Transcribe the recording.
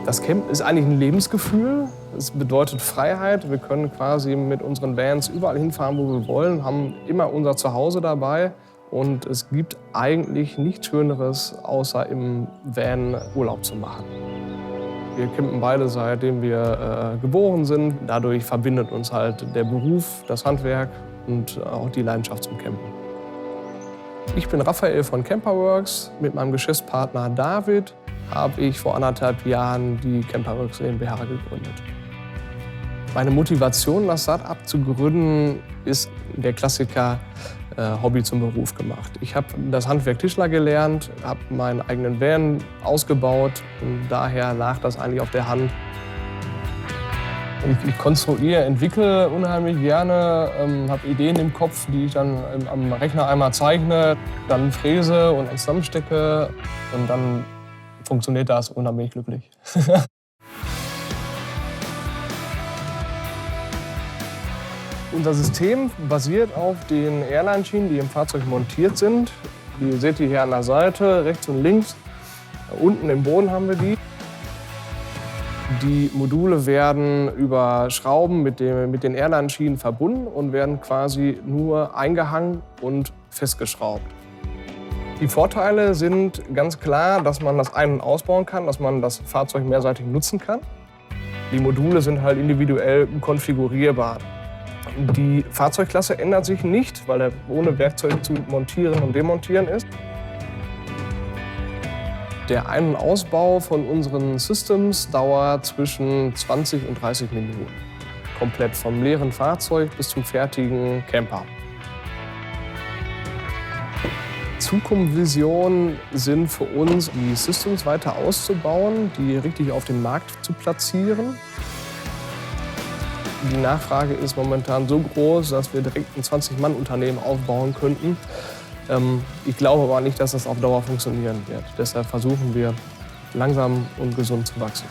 Das Camp ist eigentlich ein Lebensgefühl. Es bedeutet Freiheit. Wir können quasi mit unseren Vans überall hinfahren, wo wir wollen, haben immer unser Zuhause dabei. Und es gibt eigentlich nichts Schöneres, außer im Van Urlaub zu machen. Wir campen beide, seitdem wir geboren sind. Dadurch verbindet uns halt der Beruf, das Handwerk und auch die Leidenschaft zum Campen. Ich bin Raphael von Camperworks. Mit meinem Geschäftspartner David habe ich vor 1,5 Jahren die Camperworks GmbH gegründet. Meine Motivation, das Start-up zu gründen, ist der Klassiker Hobby zum Beruf gemacht. Ich habe das Handwerk Tischler gelernt, habe meinen eigenen Van ausgebaut und daher lag das eigentlich auf der Hand. Ich konstruiere, entwickle unheimlich gerne, habe Ideen im Kopf, die ich dann am Rechner einmal zeichne, dann fräse und zusammenstecke und dann funktioniert das und dann bin ich glücklich. Unser System basiert auf den Airline-Schienen, die im Fahrzeug montiert sind. Die seht ihr hier an der Seite, rechts und links. Unten im Boden haben wir die. Die Module werden über Schrauben mit den Airline-Schienen verbunden und werden quasi nur eingehangen und festgeschraubt. Die Vorteile sind ganz klar, dass man das ein- und ausbauen kann, dass man das Fahrzeug mehrseitig nutzen kann. Die Module sind halt individuell konfigurierbar. Die Fahrzeugklasse ändert sich nicht, weil er ohne Werkzeug zu montieren und demontieren ist. Der Ein- und Ausbau von unseren Systems dauert zwischen 20 und 30 Minuten. Komplett vom leeren Fahrzeug bis zum fertigen Camper. Zukunftsvisionen sind für uns, die Systems weiter auszubauen, die richtig auf dem Markt zu platzieren. Die Nachfrage ist momentan so groß, dass wir direkt ein 20-Mann-Unternehmen aufbauen könnten. Ich glaube aber nicht, dass das auf Dauer funktionieren wird. Deshalb versuchen wir, langsam und gesund zu wachsen.